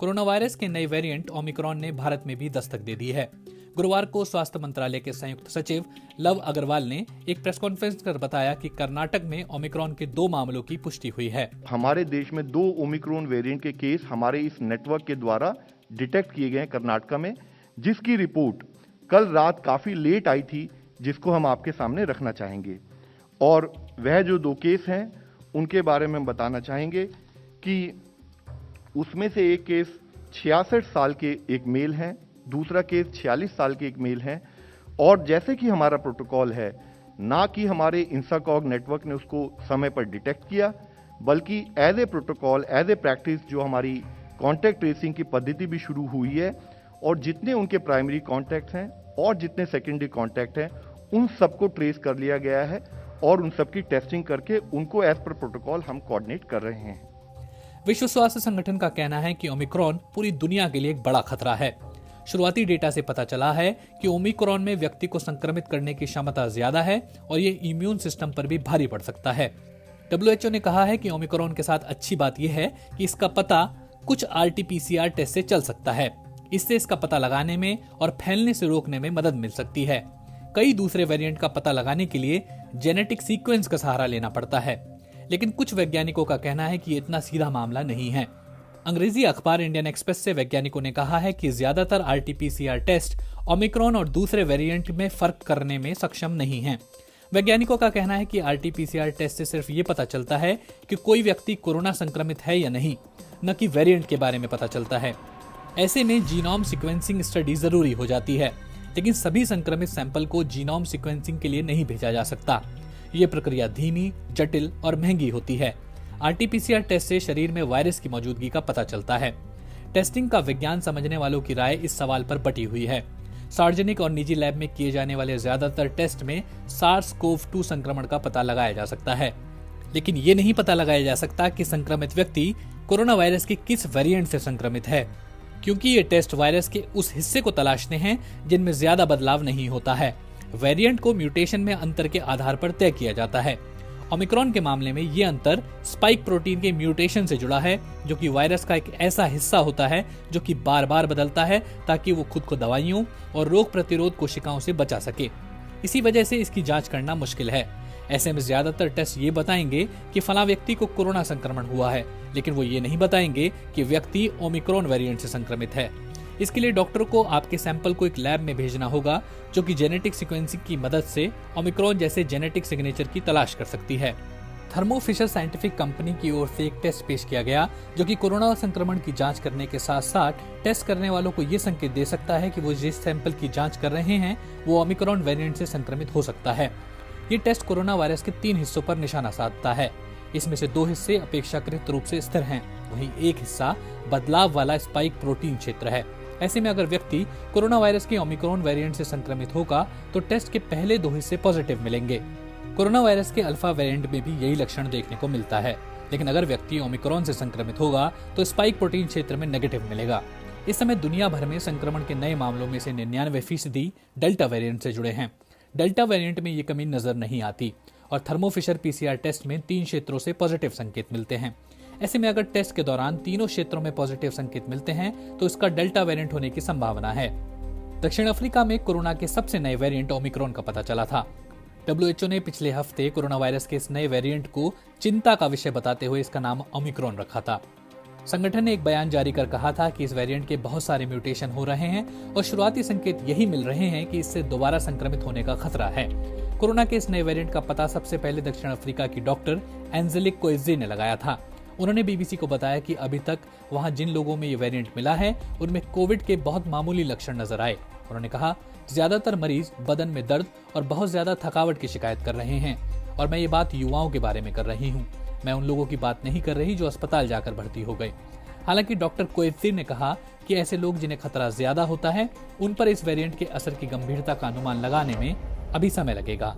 Corona virus के नए variant Omicron ने भारत में भी दस्तक दे दी है। गुरुवार को स्वास्थ्य मंत्रालय के संयुक्त सचिव लव अग्रवाल ने एक प्रेस कॉन्फ्रेंस कर बताया कि कर्नाटक में ओमिक्रॉन के 2 मामलों की पुष्टि हुई है। हमारे देश में 2 ओमिक्रॉन वेरिएंट के केस हमारे इस नेटवर्क के द्वारा डिटेक्ट किए गए कर्नाटक में, जिसकी रिपोर्ट कल रात काफी लेट आई थी, जिसको हम आपके सामने रखना चाहेंगे। और वह जो 2 केस हैं उनके बारे में बताना चाहेंगे कि उसमें से एक केस 66 साल के एक मेल हैं, दूसरा केस 46 साल के एक मेल हैं। और जैसे कि हमारा प्रोटोकॉल है, ना कि हमारे इंसाकॉग नेटवर्क ने उसको समय पर डिटेक्ट किया, बल्कि as a protocol, as a practice जो हमारी कॉन्टैक्ट ट्रेसिंग की पद्धति भी शुरू हुई है, और जितने उनके प्राइमरी कॉन्टैक्ट्स हैं और जितने सेकेंडरी कॉन्टैक्ट हैं उन सबको ट्रेस कर लिया गया है और उन सबकी टेस्टिंग करके उनको एज पर प्रोटोकॉल हम कोऑर्डिनेट कर रहे हैं। विश्व स्वास्थ्य संगठन का कहना है कि ओमिक्रॉन पूरी दुनिया के लिए एक बड़ा खतरा है। शुरुआती डेटा से पता चला है कि ओमिक्रॉन में व्यक्ति को संक्रमित करने की क्षमता ज्यादा है और ये इम्यून सिस्टम पर भी भारी पड़ सकता है। WHO ने कहा है कि ओमिक्रॉन के साथ अच्छी बात यह है कि इसका पता कुछ RT-PCR टेस्ट से चल सकता है। इससे इसका पता लगाने में और फैलने से रोकने में मदद मिल सकती है। कई दूसरे वेरिएंट का पता लगाने के लिए जेनेटिक सीक्वेंस का सहारा लेना पड़ता है, लेकिन कुछ वैज्ञानिकों का कहना है कि ये इतना सीधा मामला नहीं है। अंग्रेजी अखबार इंडियन एक्सप्रेस से वैज्ञानिकों ने कहा है कि ज्यादातर RT-PCR टेस्ट ओमिक्रॉन और दूसरे वेरिएंट में फर्क करने में सक्षम नहीं हैं। वैज्ञानिकों का कहना है कि RT-PCR टेस्ट से सिर्फ ये पता चलता है कि कोई व्यक्ति कोरोना संक्रमित है या नहीं, न कि वेरिएंट के बारे में पता चलता है। ऐसे में जीनोम सीक्वेंसिंग स्टडी जरूरी हो जाती है, लेकिन सभी संक्रमित सैंपल को जीनोम सीक्वेंसिंग के लिए नहीं भेजा जा सकता। ये प्रक्रिया धीमी, जटिल और महंगी होती है। RT-PCR टेस्ट से शरीर में वायरस की मौजूदगी का पता चलता है। टेस्टिंग का विज्ञान समझने वालों की राय इस सवाल पर बटी हुई है। सार्वजनिक और निजी लैब में किए जाने वाले ज्यादातर टेस्ट में SARS-CoV-2 संक्रमण का पता लगाया जा सकता है, लेकिन ये नहीं पता लगाया जा सकता कि संक्रमित व्यक्ति कोरोना वायरस के किस वेरिएंट से संक्रमित है, क्योंकि ये टेस्ट वायरस के उस हिस्से को तलाशते हैं जिनमें ज्यादा बदलाव नहीं होता है। वेरिएंट को म्यूटेशन में अंतर के आधार पर तय किया जाता है। ओमिक्रॉन के मामले में ये अंतर स्पाइक प्रोटीन के म्यूटेशन से जुड़ा है, जो कि वायरस का एक ऐसा हिस्सा होता है जो कि बार बार बदलता है ताकि वो खुद को दवाइयों और रोग प्रतिरोध कोशिकाओं से बचा सके। इसी वजह से इसकी जांच करना मुश्किल है। ऐसे में ज्यादातर टेस्ट ये बताएंगे कि फला व्यक्ति को कोरोना संक्रमण हुआ है, लेकिन वो ये नहीं बताएंगे कि व्यक्ति ओमिक्रॉन वेरिएंट से संक्रमित है। इसके लिए डॉक्टर को आपके सैंपल को एक लैब में भेजना होगा, जो कि जेनेटिक सीक्वेंसिंग की मदद से ओमिक्रॉन जैसे जेनेटिक सिग्नेचर की तलाश कर सकती है। थर्मो फिशर साइंटिफिक कंपनी की ओर से एक टेस्ट पेश किया गया, जो कि कोरोना संक्रमण की जांच करने के साथ साथ टेस्ट करने वालों को ये संकेत दे सकता है कि वो जिस सैंपल की जांच कर रहे हैं वो ओमिक्रॉन वेरिएंट से संक्रमित हो सकता है। ये टेस्ट कोरोना वायरस के 3 हिस्सों पर निशाना साधता है। इसमें से 2 हिस्से अपेक्षाकृत रूप से स्थिर हैं, वहीं एक हिस्सा बदलाव वाला स्पाइक प्रोटीन क्षेत्र है। ऐसे में अगर व्यक्ति कोरोना वायरस के ओमिक्रॉन वेरिएंट से संक्रमित होगा तो टेस्ट के पहले 2 हिस्से पॉजिटिव मिलेंगे। कोरोना वायरस के अल्फा वेरिएंट में भी यही लक्षण देखने को मिलता है, लेकिन अगर व्यक्ति ओमिक्रॉन से संक्रमित होगा तो स्पाइक प्रोटीन क्षेत्र में नेगेटिव मिलेगा। इस समय दुनिया भर में संक्रमण के नए मामलों में से 99% डेल्टा वेरिएंट से जुड़े हैं। डेल्टा वेरिएंट में ये कमी नजर नहीं आती और थर्मो फिशर PCR टेस्ट में 3 क्षेत्रों से पॉजिटिव संकेत मिलते हैं। ऐसे में अगर टेस्ट के दौरान तीनों क्षेत्रों में पॉजिटिव संकेत मिलते हैं तो इसका डेल्टा वेरिएंट होने की संभावना है। दक्षिण अफ्रीका में कोरोना के सबसे नए वेरिएंट ओमिक्रॉन का पता चला था। WHO ने पिछले हफ्ते कोरोना वायरस के इस नए वेरिएंट को चिंता का विषय बताते हुए इसका नाम ओमिक्रॉन रखा था। संगठन ने एक बयान जारी कर कहा था कि इस वेरिएंट के बहुत सारे म्यूटेशन हो रहे हैं और शुरुआती संकेत यही मिल रहे हैं कि इससे दोबारा संक्रमित होने का खतरा है। कोरोना के इस नए वेरिएंट का पता सबसे पहले दक्षिण अफ्रीका की डॉक्टर एंजेलिक कोएजे ने लगाया था। उन्होंने BBC को बताया कि अभी तक वहां जिन लोगों में ये वेरिएंट मिला है उनमें कोविड के बहुत मामूली लक्षण नजर आए। उन्होंने कहा, ज्यादातर मरीज बदन में दर्द और बहुत ज्यादा थकावट की शिकायत कर रहे हैं और मैं ये बात युवाओं के बारे में कर रही हूँ। मैं उन लोगों की बात नहीं कर रही जो अस्पताल जाकर भर्ती हो गए। हालांकि डॉक्टर कोएजे ने कहा कि ऐसे लोग जिन्हें खतरा ज्यादा होता है उन पर इस वेरिएंट के असर की गंभीरता का अनुमान लगाने में अभी समय लगेगा।